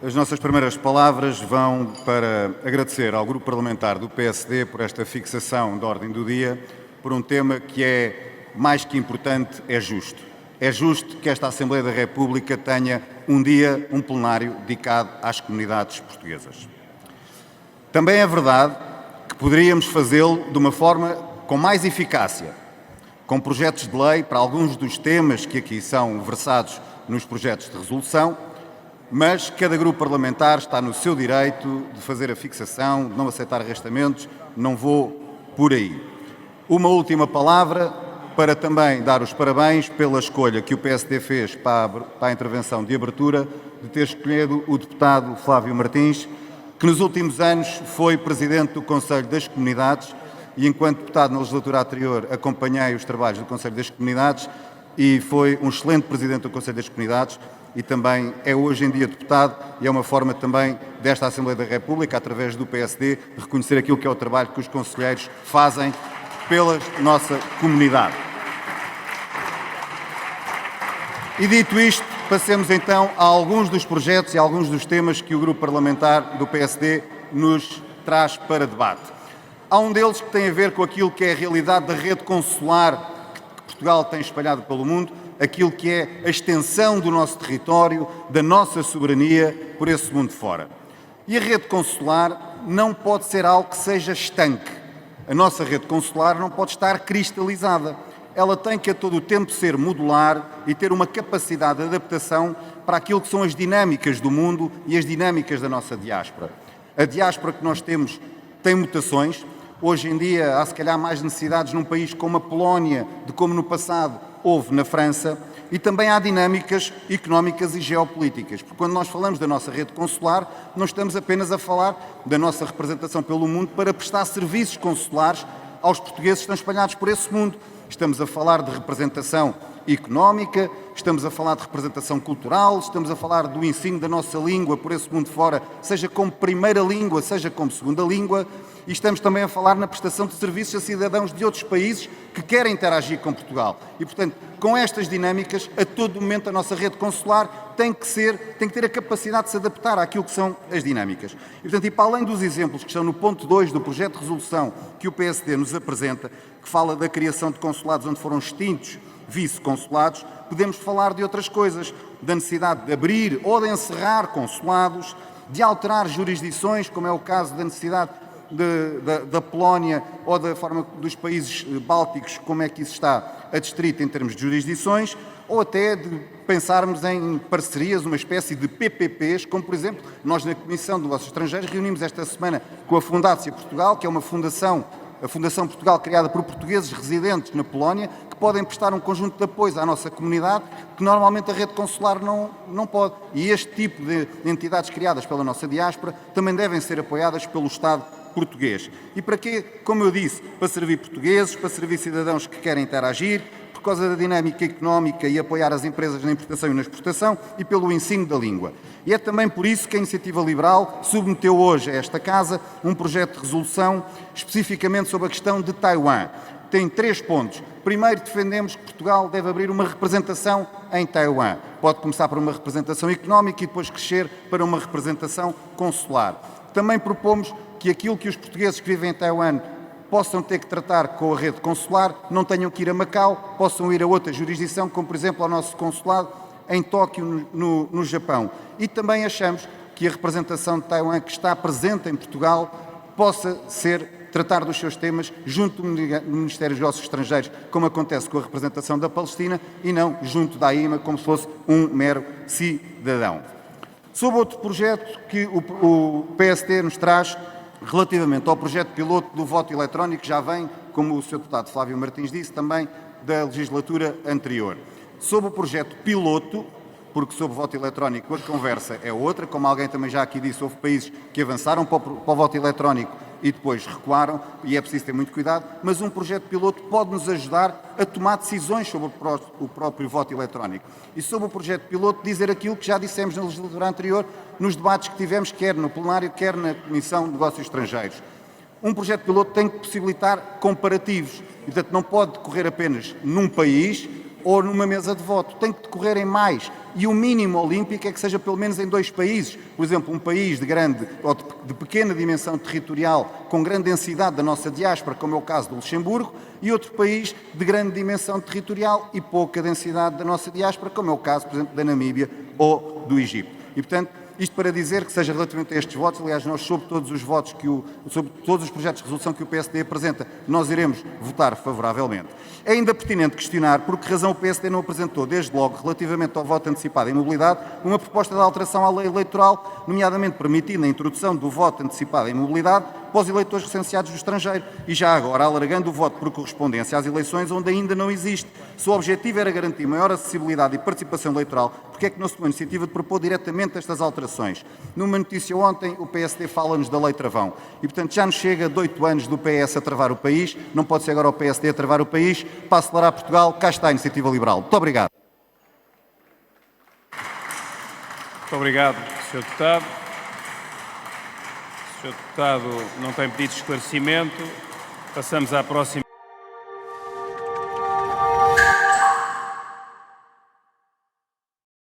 As nossas primeiras palavras vão para agradecer ao Grupo Parlamentar do PSD por esta fixação de ordem do dia, por um tema que é mais que importante, é justo. É justo que esta Assembleia da República tenha um dia, um plenário dedicado às comunidades portuguesas. Também é verdade que poderíamos fazê-lo de uma forma com mais eficácia, com projetos de lei para alguns dos temas que aqui são versados nos projetos de resolução, mas cada grupo parlamentar está no seu direito de fazer a fixação, de não aceitar arrastamentos, não vou por aí. Uma última palavra para também dar os parabéns pela escolha que o PSD fez para a intervenção de abertura, de ter escolhido o deputado Flávio Martins, que nos últimos anos foi Presidente do Conselho das Comunidades e, enquanto deputado na legislatura anterior, acompanhei os trabalhos do Conselho das Comunidades e foi um excelente Presidente do Conselho das Comunidades e também é hoje em dia deputado e é uma forma também desta Assembleia da República, através do PSD, reconhecer aquilo que é o trabalho que os conselheiros fazem pela nossa comunidade. E dito isto, passemos então a alguns dos projetos e a alguns dos temas que o Grupo Parlamentar do PSD nos traz para debate. Há um deles que tem a ver com aquilo que é a realidade da rede consular que Portugal tem espalhado pelo mundo, aquilo que é a extensão do nosso território, da nossa soberania por esse mundo fora. E a rede consular não pode ser algo que seja estanque. A nossa rede consular não pode estar cristalizada. Ela tem que a todo o tempo ser modular e ter uma capacidade de adaptação para aquilo que são as dinâmicas do mundo e as dinâmicas da nossa diáspora. A diáspora que nós temos tem mutações. Hoje em dia há se calhar mais necessidades num país como a Polónia do que como no passado houve na França, e também há dinâmicas económicas e geopolíticas, porque quando nós falamos da nossa rede consular, não estamos apenas a falar da nossa representação pelo mundo para prestar serviços consulares aos portugueses que estão espalhados por esse mundo. Estamos a falar de representação económica, estamos a falar de representação cultural, estamos a falar do ensino da nossa língua por esse mundo fora, seja como primeira língua, seja como segunda língua, e estamos também a falar na prestação de serviços a cidadãos de outros países que querem interagir com Portugal. E, portanto, com estas dinâmicas, a todo momento a nossa rede consular tem que ter a capacidade de se adaptar àquilo que são as dinâmicas. E, portanto, para além dos exemplos que estão no ponto 2 do projeto de resolução que o PSD nos apresenta, que fala da criação de consulados onde foram extintos vice-consulados, podemos falar de outras coisas, da necessidade de abrir ou de encerrar consulados, de alterar jurisdições, como é o caso da necessidade da Polónia ou da forma dos países bálticos, como é que isso está adstrito em termos de jurisdições, ou até de pensarmos em parcerias, uma espécie de PPPs, como por exemplo, nós na Comissão de Negócios Estrangeiros reunimos esta semana com a Fundácia Portugal, que é uma fundação, a Fundação Portugal criada por portugueses residentes na Polónia, que podem prestar um conjunto de apoios à nossa comunidade, que normalmente a rede consular não pode. E este tipo de entidades criadas pela nossa diáspora também devem ser apoiadas pelo Estado português. E para quê? Como eu disse, para servir portugueses, para servir cidadãos que querem interagir, por causa da dinâmica económica e apoiar as empresas na importação e na exportação e pelo ensino da língua. E é também por isso que a Iniciativa Liberal submeteu hoje a esta Casa um projeto de resolução especificamente sobre a questão de Taiwan. Tem 3 pontos. Primeiro, defendemos que Portugal deve abrir uma representação em Taiwan. Pode começar por uma representação económica e depois crescer para uma representação consular. Também propomos que aquilo que os portugueses que vivem em Taiwan possam ter que tratar com a rede consular, não tenham que ir a Macau, possam ir a outra jurisdição, como por exemplo ao nosso consulado em Tóquio, no Japão. E também achamos que a representação de Taiwan que está presente em Portugal possa tratar dos seus temas junto do Ministério dos Negócios Estrangeiros, como acontece com a representação da Palestina, e não junto da AIMA, como se fosse um mero cidadão. Sobre outro projeto que o PSD nos traz, relativamente ao projeto piloto do voto eletrónico, que já vem, como o Sr. Deputado Flávio Martins disse, também da legislatura anterior. Sobre o projeto piloto, porque sobre o voto eletrónico a conversa é outra, como alguém também já aqui disse, houve países que avançaram para o voto eletrónico e depois recuaram, e é preciso ter muito cuidado, mas um projeto piloto pode nos ajudar a tomar decisões sobre o próprio voto eletrónico. E sobre o projeto piloto dizer aquilo que já dissemos na legislatura anterior, nos debates que tivemos, quer no plenário, quer na Comissão de Negócios Estrangeiros. Um projeto piloto tem que possibilitar comparativos, e, portanto, não pode decorrer apenas num país, ou numa mesa de voto. Tem que decorrer em mais. E o mínimo olímpico é que seja pelo menos em 2 países. Por exemplo, um país de grande ou de pequena dimensão territorial, com grande densidade da nossa diáspora, como é o caso do Luxemburgo, e outro país de grande dimensão territorial e pouca densidade da nossa diáspora, como é o caso, por exemplo, da Namíbia ou do Egito. E, portanto, isto para dizer que, seja relativamente a estes votos, aliás, nós, sobre todos os votos sobre todos os projetos de resolução que o PSD apresenta, nós iremos votar favoravelmente. É ainda pertinente questionar por que razão o PSD não apresentou, desde logo, relativamente ao voto antecipado em mobilidade, uma proposta de alteração à lei eleitoral, nomeadamente permitindo a introdução do voto antecipado em mobilidade para os eleitores recenseados do estrangeiro e já agora alargando o voto por correspondência às eleições onde ainda não existe. Se o objetivo era garantir maior acessibilidade e participação eleitoral, porque é que não se tomou a iniciativa de propor diretamente estas alterações? Numa notícia ontem, o PSD fala-nos da lei travão. E, portanto, já nos chega de 8 anos do PS a travar o país, não pode ser agora o PSD a travar o país. Para acelerar Portugal, cá está a Iniciativa Liberal. Muito obrigado. Muito obrigado, Sr. Deputado. O Sr. Deputado não tem pedido de esclarecimento. Passamos à próxima.